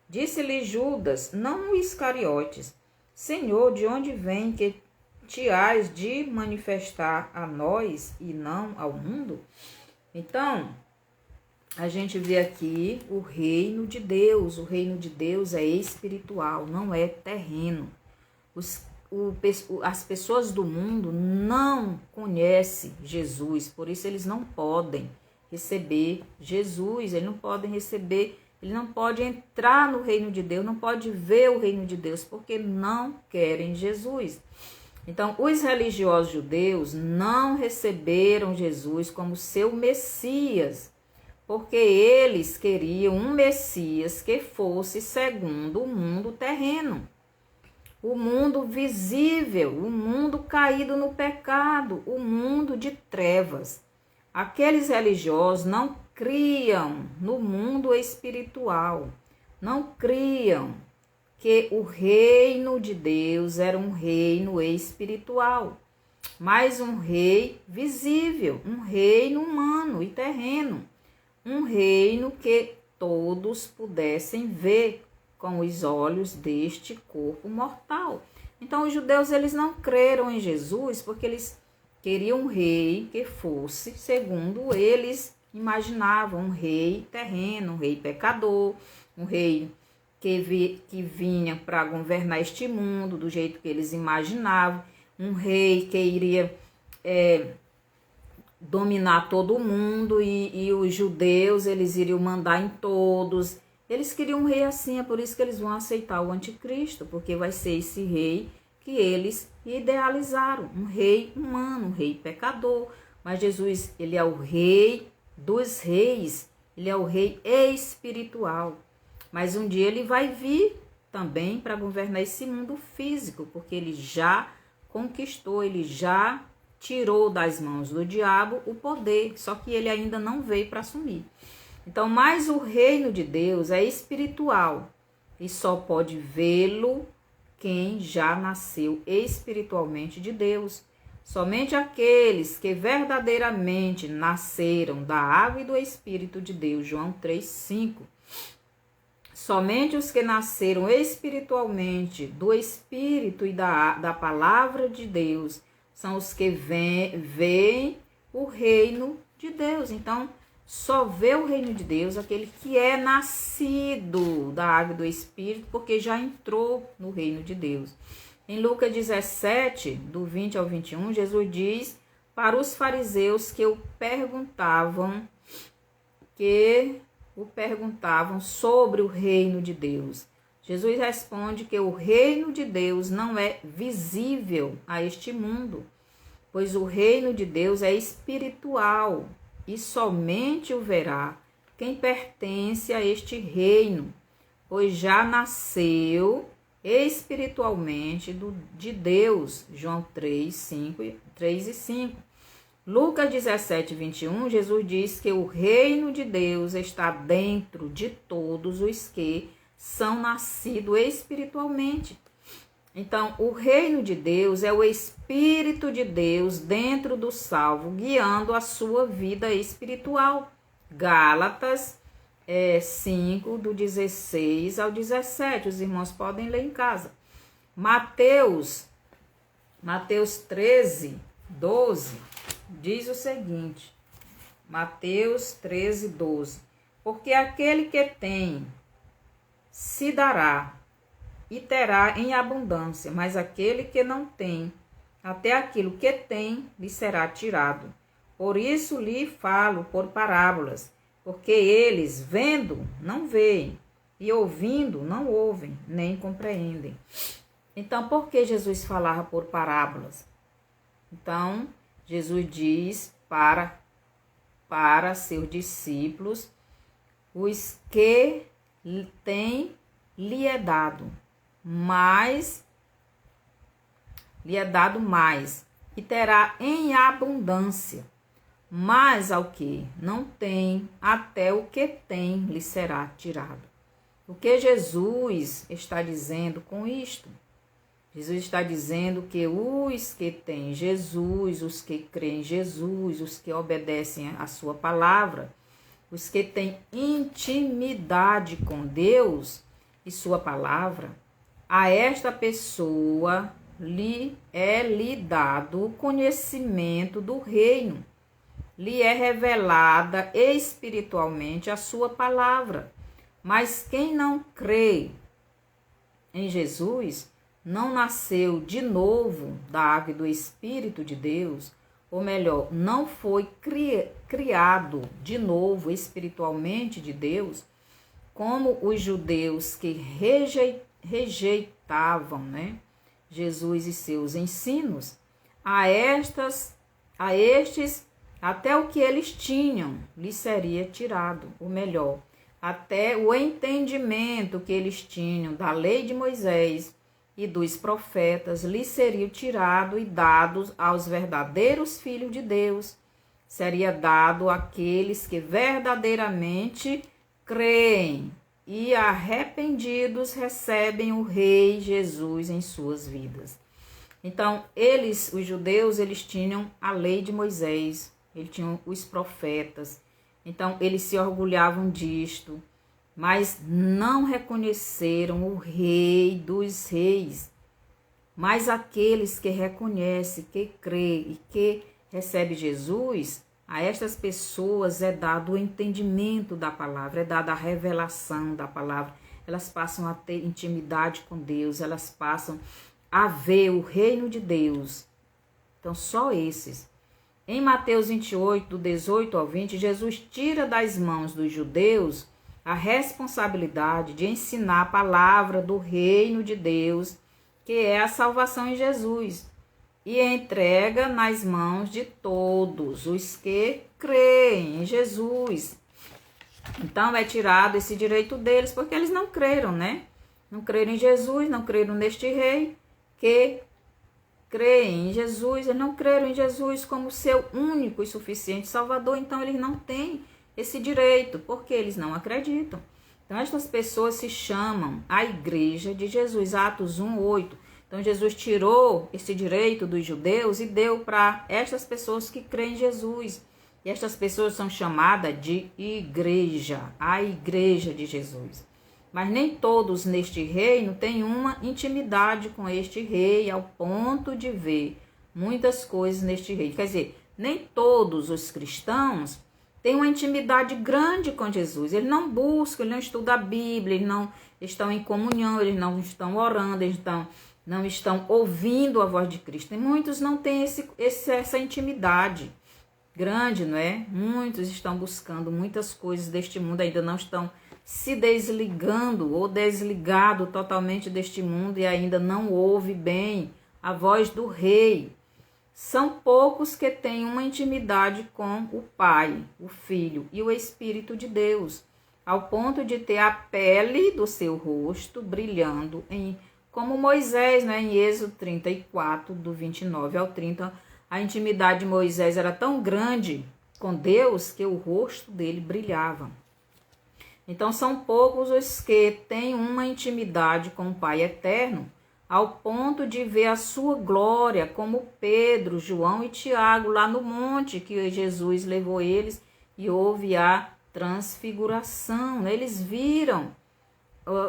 Disse-lhe Judas, não o Iscariotes, Senhor, de onde vem que te hás de manifestar a nós e não ao mundo? Então, a gente vê aqui o reino de Deus. O reino de Deus é espiritual, não é terreno. As pessoas do mundo não conhecem Jesus, por isso eles não podem receber Jesus, eles não podem receber, eles não podem entrar no reino de Deus, não podem ver o reino de Deus, porque não querem Jesus. Então, os religiosos judeus não receberam Jesus como seu Messias, porque eles queriam um Messias que fosse segundo o mundo terreno, o mundo visível, o mundo caído no pecado, o mundo de trevas. Aqueles religiosos não criam no mundo espiritual, não criam que o reino de Deus era um reino espiritual, mas um rei visível, um reino humano e terreno, um reino que todos pudessem ver com os olhos deste corpo mortal. Então os judeus eles não creram em Jesus porque eles queriam um rei que fosse, segundo eles imaginavam, um rei terreno, um rei pecador, um rei que vinha para governar este mundo do jeito que eles imaginavam, um rei que iria dominar todo mundo e os judeus eles iriam mandar em todos. Eles queriam um rei assim, é por isso que eles vão aceitar o anticristo, porque vai ser esse rei que eles idealizaram, um rei humano, um rei pecador. Mas Jesus, ele é o rei dos reis, ele é o rei espiritual. Mas um dia ele vai vir também para governar esse mundo físico, porque ele já conquistou, ele já tirou das mãos do diabo o poder, só que ele ainda não veio para assumir. Então, mas o reino de Deus é espiritual e só pode vê-lo quem já nasceu espiritualmente de Deus. Somente aqueles que verdadeiramente nasceram da água e do Espírito de Deus, João 3,5. Somente os que nasceram espiritualmente do Espírito e da palavra de Deus são os que veem o reino de Deus. Então, só vê o reino de Deus aquele que é nascido da água e do Espírito, porque já entrou no reino de Deus. Em Lucas 17, do 20 ao 21, Jesus diz para os fariseus que o perguntavam sobre o reino de Deus. Jesus responde que o reino de Deus não é visível a este mundo, pois o reino de Deus é espiritual e somente o verá quem pertence a este reino, pois já nasceu espiritualmente de Deus. João 3 e 5. Lucas 17, 21, Jesus diz que o reino de Deus está dentro de todos os que são nascidos espiritualmente. Então, o reino de Deus é o Espírito de Deus dentro do salvo, guiando a sua vida espiritual. Gálatas 5, do 16 ao 17. Os irmãos podem ler em casa. Mateus 13, 12, diz o seguinte. Mateus 13, 12. Porque aquele que tem, se dará, e terá em abundância, mas aquele que não tem, até aquilo que tem, lhe será tirado. Por isso lhe falo por parábolas, porque eles, vendo, não veem, e ouvindo, não ouvem, nem compreendem. Então, por que Jesus falava por parábolas? Então, Jesus diz para seus discípulos, os que têm lhe é dado mais, e terá em abundância. Mas ao que não tem, até o que tem lhe será tirado. O que Jesus está dizendo com isto? Jesus está dizendo que os que têm Jesus, os que creem em Jesus, os que obedecem a sua palavra, os que têm intimidade com Deus e sua palavra, a esta pessoa lhe dado o conhecimento do reino, lhe é revelada espiritualmente a sua palavra. Mas quem não crê em Jesus, não nasceu de novo da água e do Espírito de Deus, ou melhor, não foi criado de novo espiritualmente de Deus, como os judeus que rejeitavam, Jesus e seus ensinos, a estes, até o que eles tinham lhes seria tirado, ou melhor, até o entendimento que eles tinham da lei de Moisés e dos profetas lhes seria tirado e dado aos verdadeiros filhos de Deus. Seria dado àqueles que verdadeiramente creem e arrependidos recebem o Rei Jesus em suas vidas. Então, os judeus, eles tinham a lei de Moisés, eles tinham os profetas, então eles se orgulhavam disto, mas não reconheceram o Rei dos Reis. Mas aqueles que reconhecem, que creem e que recebem Jesus, a estas pessoas é dado o entendimento da palavra, é dada a revelação da palavra. Elas passam a ter intimidade com Deus, elas passam a ver o reino de Deus. Então, só esses. Em Mateus 28, do 18 ao 20, Jesus tira das mãos dos judeus a responsabilidade de ensinar a palavra do reino de Deus, que é a salvação em Jesus, e entrega nas mãos de todos os que creem em Jesus. Então é tirado esse direito deles, porque eles não creram, Não creram em Jesus, não creram neste rei que creem em Jesus, eles não creram em Jesus como seu único e suficiente Salvador, então eles não têm esse direito, porque eles não acreditam. Então estas pessoas se chamam a igreja de Jesus, Atos 1, 8. Então Jesus tirou esse direito dos judeus e deu para estas pessoas que creem em Jesus. E estas pessoas são chamadas de igreja, a igreja de Jesus. Mas nem todos neste reino têm uma intimidade com este rei ao ponto de ver muitas coisas neste rei. Quer dizer, nem todos os cristãos têm uma intimidade grande com Jesus. Eles não buscam, eles não estudam a Bíblia, eles não estão em comunhão, eles não estão orando, eles não estão ouvindo a voz de Cristo. E muitos não têm essa intimidade grande, não é? Muitos estão buscando muitas coisas deste mundo, ainda não estão se desligando ou desligado totalmente deste mundo e ainda não ouve bem a voz do Rei. São poucos que têm uma intimidade com o Pai, o Filho e o Espírito de Deus, ao ponto de ter a pele do seu rosto brilhando, como Moisés, né, em Êxodo 34, do 29 ao 30, a intimidade de Moisés era tão grande com Deus que o rosto dele brilhava. Então são poucos os que têm uma intimidade com o Pai eterno, ao ponto de ver a sua glória, como Pedro, João e Tiago, lá no monte que Jesus levou eles e houve a transfiguração. Eles viram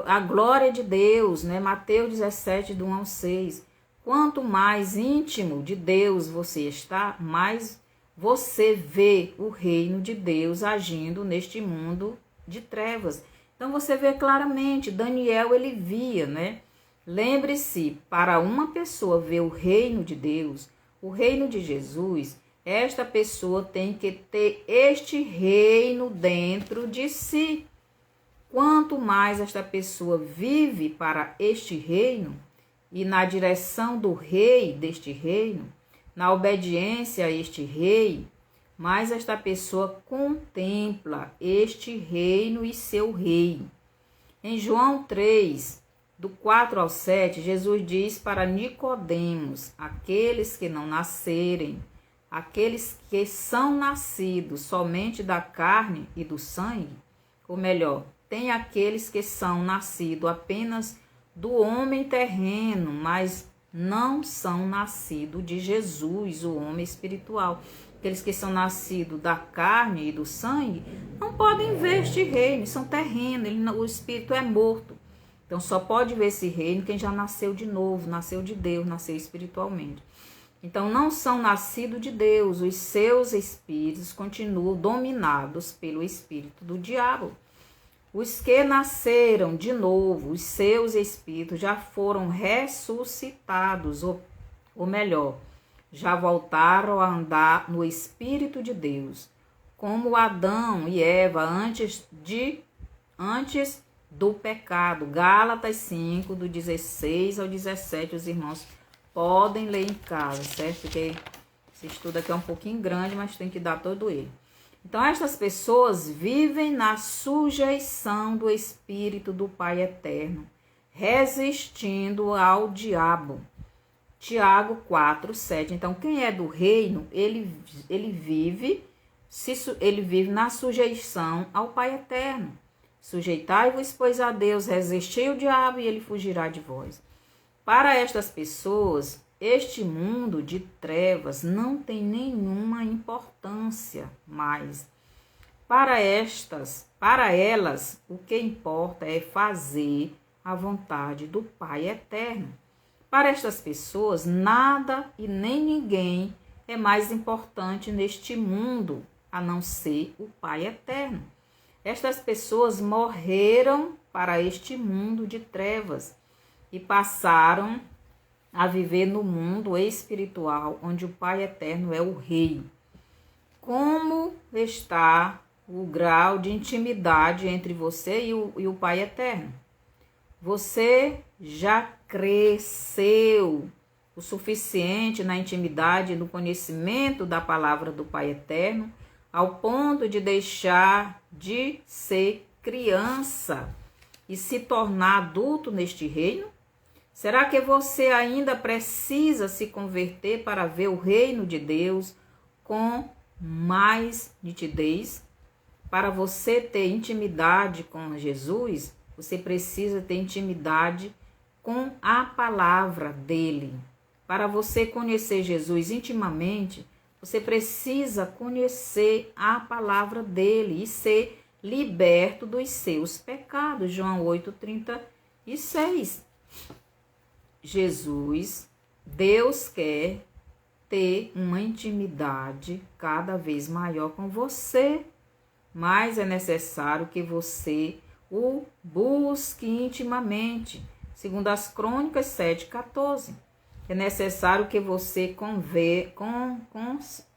a glória de Deus, né? Mateus 17, do 1 ao 6. Quanto mais íntimo de Deus você está, mais você vê o reino de Deus agindo neste mundo de trevas. Então você vê claramente, Daniel ele via, né? Lembre-se, para uma pessoa ver o reino de Deus, o reino de Jesus, esta pessoa tem que ter este reino dentro de si. Quanto mais esta pessoa vive para este reino e na direção do rei deste reino, na obediência a este rei, mais esta pessoa contempla este reino e seu rei. Em João 3, do 4 ao 7, Jesus diz para Nicodemos: aqueles que não nascerem, aqueles que são nascidos somente da carne e do sangue, ou melhor, tem aqueles que são nascidos apenas do homem terreno, mas não são nascidos de Jesus, o homem espiritual. Aqueles que são nascidos da carne e do sangue não podem ver este reino, são terrenos, o espírito é morto. Então só pode ver esse reino quem já nasceu de novo, nasceu de Deus, nasceu espiritualmente. Então não são nascidos de Deus, os seus espíritos continuam dominados pelo espírito do diabo. Os que nasceram de novo, os seus espíritos já foram ressuscitados, ou melhor, já voltaram a andar no Espírito de Deus, como Adão e Eva antes do pecado. Gálatas 5, do 16 ao 17, os irmãos podem ler em casa, certo? Porque esse estudo aqui é um pouquinho grande, mas tem que dar todo ele. Então, estas pessoas vivem na sujeição do Espírito do Pai Eterno, resistindo ao diabo. Tiago 4, 7. Então, quem é do reino, ele vive na sujeição ao Pai Eterno. Sujeitai-vos, pois, a Deus, resistiu o diabo e ele fugirá de vós. Para estas pessoas, este mundo de trevas não tem nenhuma importância mais. Para elas, o que importa é fazer a vontade do Pai Eterno. Para estas pessoas, nada e nem ninguém é mais importante neste mundo, a não ser o Pai Eterno. Estas pessoas morreram para este mundo de trevas e passaram a viver no mundo espiritual, onde o Pai Eterno é o Rei. Como está o grau de intimidade entre você e o Pai Eterno? Você já cresceu o suficiente na intimidade e no conhecimento da palavra do Pai Eterno, ao ponto de deixar de ser criança e se tornar adulto neste reino? Será que você ainda precisa se converter para ver o reino de Deus com mais nitidez? Para você ter intimidade com Jesus, você precisa ter intimidade com a palavra dele. Para você conhecer Jesus intimamente, você precisa conhecer a palavra dele e ser liberto dos seus pecados. João 8:36. Jesus, Deus quer ter uma intimidade cada vez maior com você. mas é necessário que você o busque intimamente, segundo as Crônicas 7:14. É necessário que você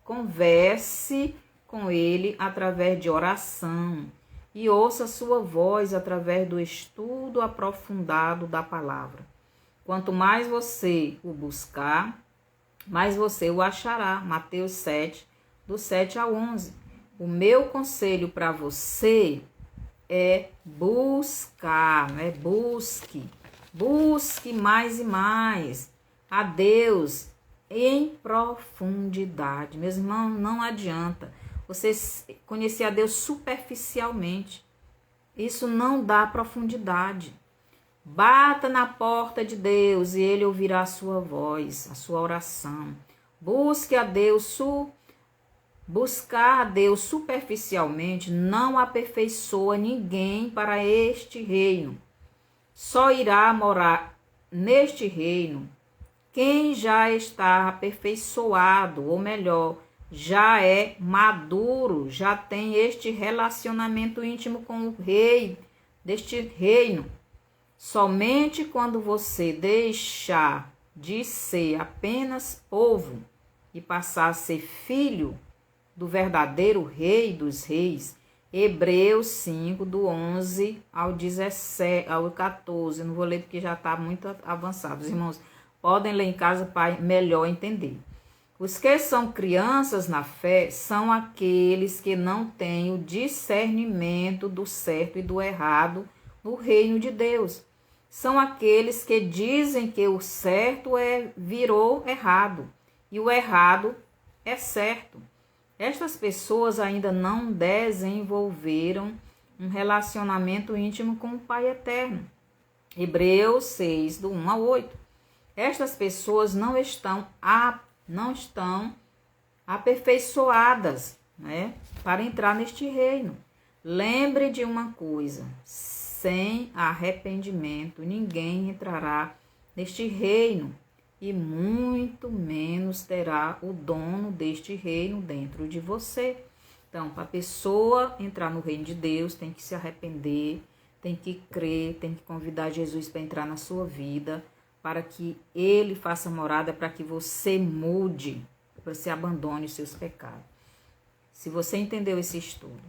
converse com ele através de oração e ouça sua voz através do estudo aprofundado da palavra. Quanto mais você o buscar, mais você o achará. Mateus 7, do 7 ao 11. O meu conselho para você é buscar, né? Busque mais e mais a Deus em profundidade. Meus irmãos, não adianta você conhecer a Deus superficialmente. Isso não dá profundidade. Bata na porta de Deus e Ele ouvirá a sua voz, a sua oração. Buscar a Deus superficialmente não aperfeiçoa ninguém para este reino. Só irá morar neste reino quem já está aperfeiçoado, ou melhor, já é maduro, já tem este relacionamento íntimo com o rei deste reino. Somente quando você deixar de ser apenas povo e passar a ser filho do verdadeiro rei dos reis, Hebreus 5, do 11 ao 17, ao 14, não vou ler porque já está muito avançado, os irmãos podem ler em casa para melhor entender. Os que são crianças na fé são aqueles que não têm o discernimento do certo e do errado no reino de Deus. São aqueles que dizem que o certo virou errado e o errado é certo. Estas pessoas ainda não desenvolveram um relacionamento íntimo com o Pai Eterno. Hebreus 6, do 1 ao 8. Estas pessoas não estão aperfeiçoadas, né, para entrar neste reino. Lembre de uma coisa: sem arrependimento ninguém entrará neste reino e muito menos terá o dono deste reino dentro de você. Então, para a pessoa entrar no reino de Deus, tem que se arrepender, tem que crer, tem que convidar Jesus para entrar na sua vida, para que ele faça morada, para que você mude, para que você abandone os seus pecados. Se você entendeu esse estudo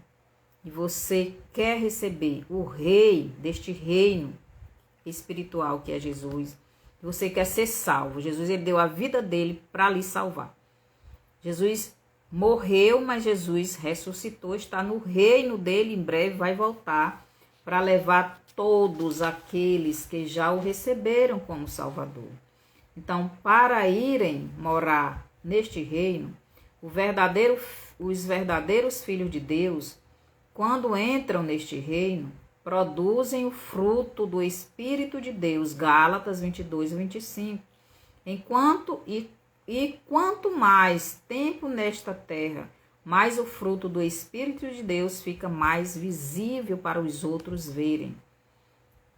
e você quer receber o rei deste reino espiritual que é Jesus, você quer ser salvo, Jesus ele deu a vida dele para lhe salvar. Jesus morreu, mas Jesus ressuscitou, está no reino dele, em breve vai voltar para levar todos aqueles que já o receberam como Salvador. Então, para irem morar neste reino, os verdadeiros filhos de Deus, quando entram neste reino, produzem o fruto do Espírito de Deus, Gálatas 22 e 25. Quanto mais tempo nesta terra, mais o fruto do Espírito de Deus fica mais visível para os outros verem.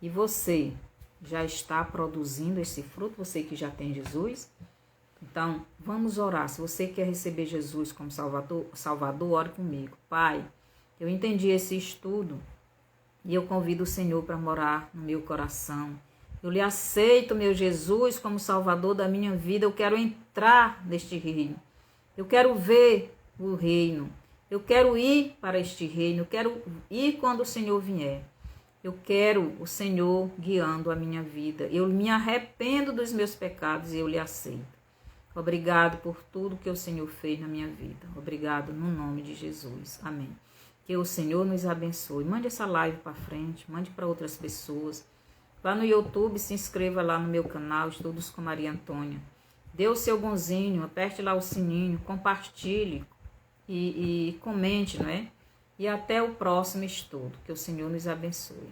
E você já está produzindo esse fruto, você que já tem Jesus? Então, vamos orar. Se você quer receber Jesus como Salvador, ore comigo. Pai, eu entendi esse estudo e eu convido o Senhor para morar no meu coração. Eu lhe aceito, meu Jesus, como Salvador da minha vida. Eu quero entrar neste reino. Eu quero ver o reino. Eu quero ir para este reino. Eu quero ir quando o Senhor vier. Eu quero o Senhor guiando a minha vida. Eu me arrependo dos meus pecados e eu lhe aceito. Obrigado por tudo que o Senhor fez na minha vida. Obrigado no nome de Jesus. Amém. Que o Senhor nos abençoe. Mande essa live para frente, mande para outras pessoas. Vá no YouTube, se inscreva lá no meu canal, Estudos com Maria Antônia. Dê o seu bonzinho, aperte lá o sininho, compartilhe e comente, não é? E até o próximo estudo. Que o Senhor nos abençoe.